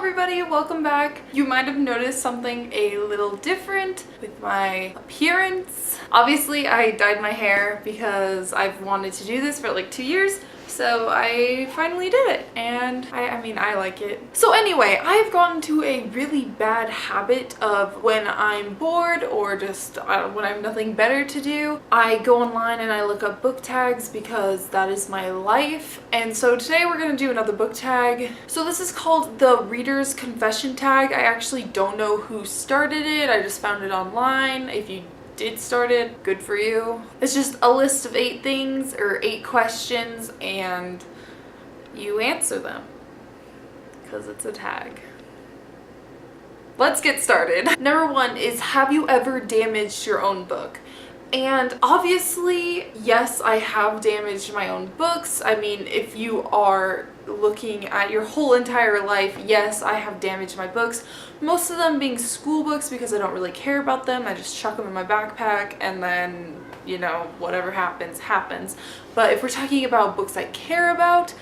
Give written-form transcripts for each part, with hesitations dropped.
everybody, welcome back. You might have noticed something a little different with my appearance. Obviously, I dyed my hair because I've wanted to do this for like 2 years. So I finally did it, and I mean, I like it. So anyway, I've gotten to a really bad habit of when I'm bored or just when I have nothing better to do, I go online and I look up book tags because that is my life. And so today we're gonna do another book tag. So this is called the Reader's Confession tag. I actually don't know who started it. I just found it online. If you did start it, good for you. It's just a list of 8 things or 8 questions and you answer them because it's a tag. Let's get started. Number 1 is, have you ever damaged your own book? And obviously, yes, I have damaged my own books. I mean, if you are looking at your whole entire life, yes, I have damaged my books. Most of them being school books because I don't really care about them. I just chuck them in my backpack and then, you know, whatever happens, happens. But if we're talking about books I care about,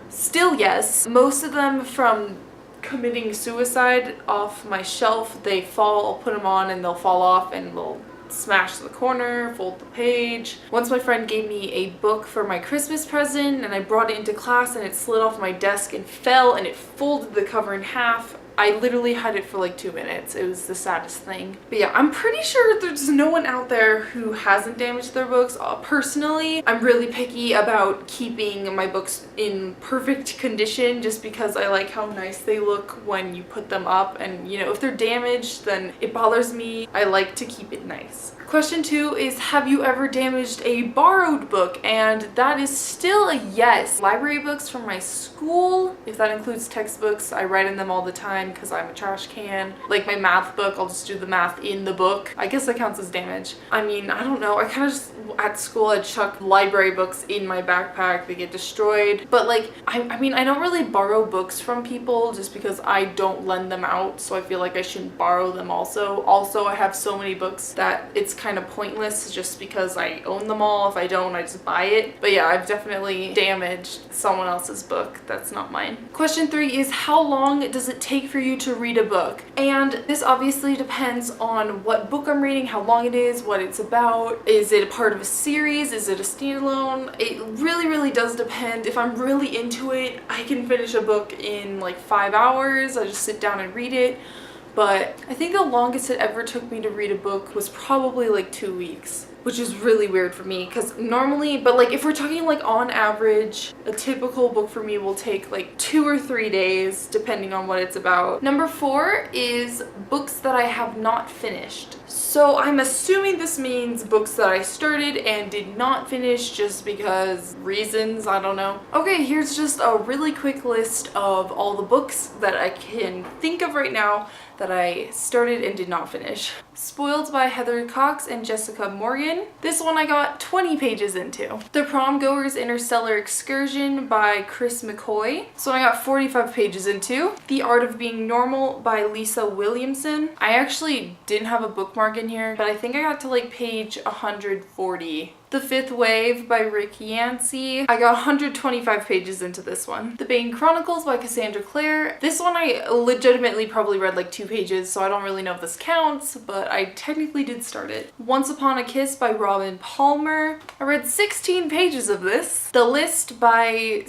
still yes. Most of them from committing suicide off my shelf, they fall, I'll put them on and they'll fall off and they'll smash the corner, fold the page. Once my friend gave me a book for my Christmas present and I brought it into class and it slid off my desk and fell and it folded the cover in half. I literally had it for like 2 minutes. It was the saddest thing. But yeah, I'm pretty sure there's no one out there who hasn't damaged their books. Personally, I'm really picky about keeping my books in perfect condition just because I like how nice they look when you put them up. And you know, if they're damaged, then it bothers me. I like to keep it nice. Question 2 is, have you ever damaged a borrowed book? And that is still a yes. Library books from my school, if that includes textbooks, I write in them all the time because I'm a trash can. Like my math book, I'll just do the math in the book. I guess that counts as damage. I mean, I don't know. I kind of just, at school, I chuck library books in my backpack. They get destroyed. But like, I mean, I don't really borrow books from people just because I don't lend them out. So I feel like I shouldn't borrow them also. Also, I have so many books that it's kind of pointless just because I own them all. If I don't, I just buy it. But yeah, I've definitely damaged someone else's book that's not mine. Question 3 is, how long does it take for you to read a book? And this obviously depends on what book I'm reading, how long it is, what it's about. Is it a part of a series? Is it a standalone? It really does depend. If I'm really into it, I can finish a book in like 5 hours. I just sit down and read it. But I think the longest it ever took me to read a book was probably like 2 weeks, which is really weird for me because normally, but like if we're talking like on average, a typical book for me will take like 2 or 3 days depending on what it's about. Number 4 is books that I have not finished. So I'm assuming this means books that I started and did not finish just because reasons, I don't know. Okay, here's just a really quick list of all the books that I can think of right now that I started and did not finish. Spoiled by Heather Cox and Jessica Morgan. This one I got 20 pages into. The Prom Goer's Interstellar Excursion by Chris McCoy. So I got 45 pages into. The Art of Being Normal by Lisa Williamson. I actually didn't have a bookmark in here, but I think I got to like page 140. The Fifth Wave by Rick Yancey. I got 125 pages into this one. The Bane Chronicles by Cassandra Clare. This one I legitimately probably read like 2 pages, so I don't really know if this counts, but I technically did start it. Once Upon a Kiss by Robin Palmer. I read 16 pages of this. The List by...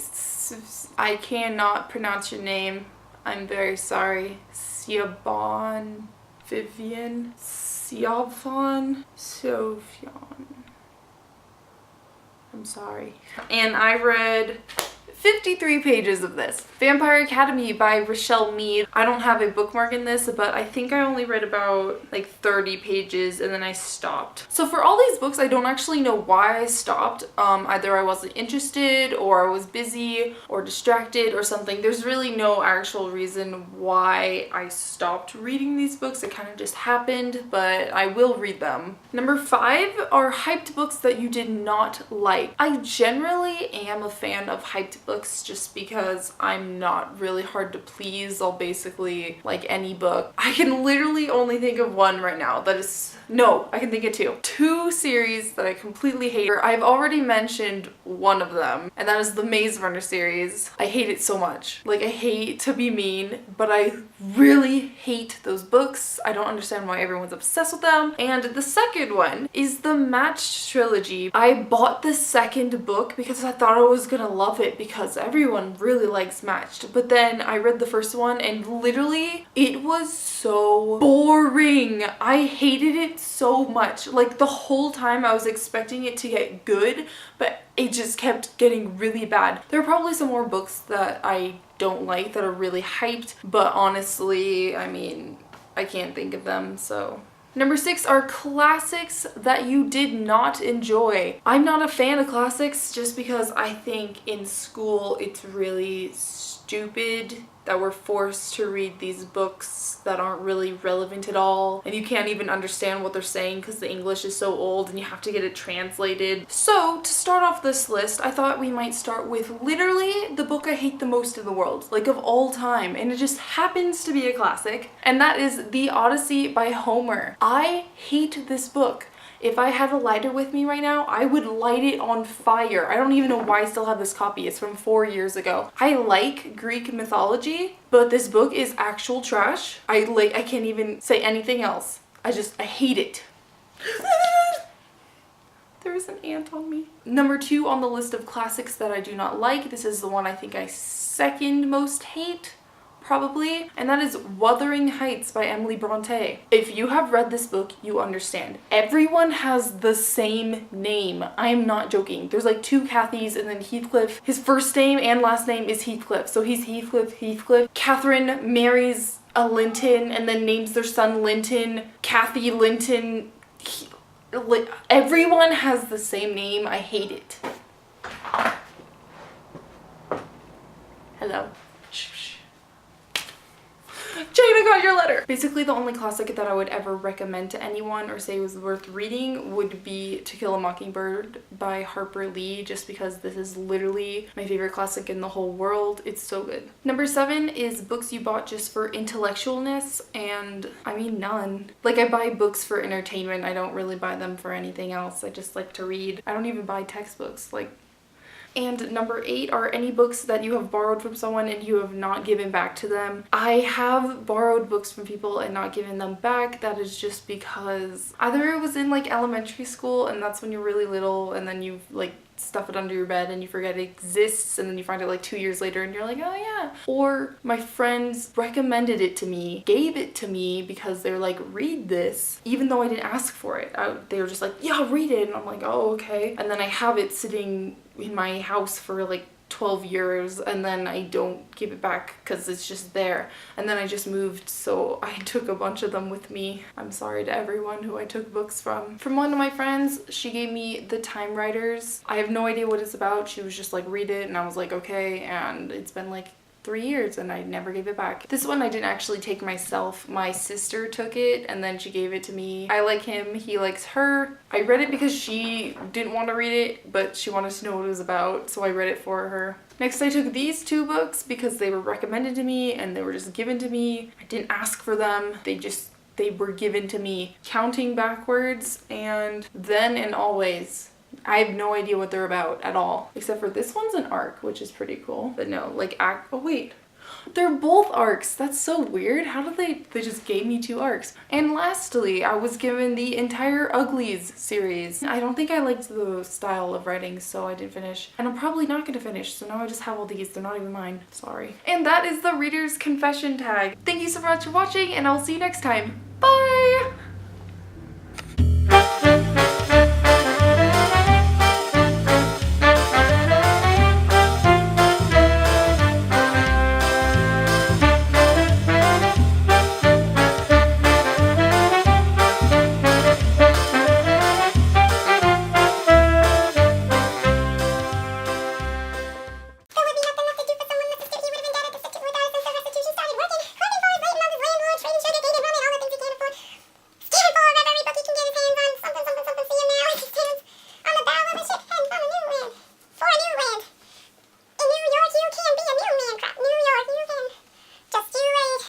I cannot pronounce your name. I'm very sorry. Siobhan Vivian. Sofyan. I'm sorry. And I read 53 pages of this. Vampire Academy by Rochelle Mead. I don't have a bookmark in this, but I think I only read about like 30 pages and then I stopped. So for all these books, I don't actually know why I stopped. Either I wasn't interested or I was busy or distracted or something. There's really no actual reason why I stopped reading these books. It kind of just happened, but I will read them. Number 5 are hyped books that you did not like. I generally am a fan of hyped books just because I'm not really hard to please. I'll basically like any book. I can literally only think of one right now that is, no, I can think of two. Two series that I completely hate. I've already mentioned one of them, and that is the Maze Runner series. I hate it so much. Like, I hate to be mean, but I really hate those books. I don't understand why everyone's obsessed with them. And the second one is the Matched trilogy. I bought the second book because I thought I was gonna love it because everyone really likes Matched. But then I read the first one and literally it was so boring. I hated it so much. Like, the whole time I was expecting it to get good, but it just kept getting really bad. There are probably some more books that I don't like that are really hyped, but honestly, I mean, I can't think of them, so. Number 6 are classics that you did not enjoy. I'm not a fan of classics just because I think in school it's really stupid that we're forced to read these books that aren't really relevant at all, and you can't even understand what they're saying because the English is so old and you have to get it translated. So to start off this list, I thought we might start with literally the book I hate the most in the world, like of all time, and it just happens to be a classic, and that is The Odyssey by Homer. I hate this book. If I had a lighter with me right now, I would light it on fire. I don't even know why I still have this copy. It's from 4 years ago. I like Greek mythology, but this book is actual trash. I can't even say anything else. I hate it. There is an ant on me. Number 2 on the list of classics that I do not like. This is the one I think I second most hate, probably, and that is Wuthering Heights by Emily Bronte. If you have read this book, you understand. Everyone has the same name. I am not joking. There's like 2 Cathys, and then Heathcliff. His first name and last name is Heathcliff, so he's Heathcliff. Catherine marries a Linton and then names their son Linton. Cathy Linton. Everyone has the same name. I hate it. Hello. Jane, I got your letter! Basically, the only classic that I would ever recommend to anyone or say was worth reading would be To Kill a Mockingbird by Harper Lee, just because this is literally my favorite classic in the whole world. It's so good. Number 7 is books you bought just for intellectualness, and I mean none. Like, I buy books for entertainment. I don't really buy them for anything else. I just like to read. I don't even buy textbooks. Like, and number 8 are any books that you have borrowed from someone and you have not given back to them. I have borrowed books from people and not given them back. That is just because either it was in like elementary school, and that's when you're really little, and then you like stuff it under your bed and you forget it exists, and then you find it like 2 years later and you're like, oh yeah. Or my friends recommended it to me, gave it to me because they're like, read this, even though I didn't ask for it. They were just like, yeah, read it, and I'm like, oh okay. And then I have it sitting in my house for like 12 years, and then I don't give it back because it's just there. And then I just moved, so I took a bunch of them with me. I'm sorry to everyone who I took books from. From one of my friends, she gave me The Time Riders. I have no idea what it's about. She was just like, read it, and I was like, okay. And it's been like 3 years and I never gave it back. This one I didn't actually take myself. My sister took it and then she gave it to me. I like him, he likes her. I read it because she didn't want to read it, but she wanted to know what it was about, so I read it for her. Next, I took these 2 books because they were recommended to me and they were just given to me. I didn't ask for them. They were given to me. Counting Backwards and Then and Always. I have no idea what they're about at all, except for this one's an arc, which is pretty cool. But no, like oh wait, they're both arcs. That's so weird. How did they just gave me 2 arcs. And lastly, I was given the entire Uglies series. I don't think I liked the style of writing, so I didn't finish. And I'm probably not gonna finish, so now I just have all these. They're not even mine. Sorry. And that is the Reader's Confession tag. Thank you so much for watching, and I'll see you next time. Bye!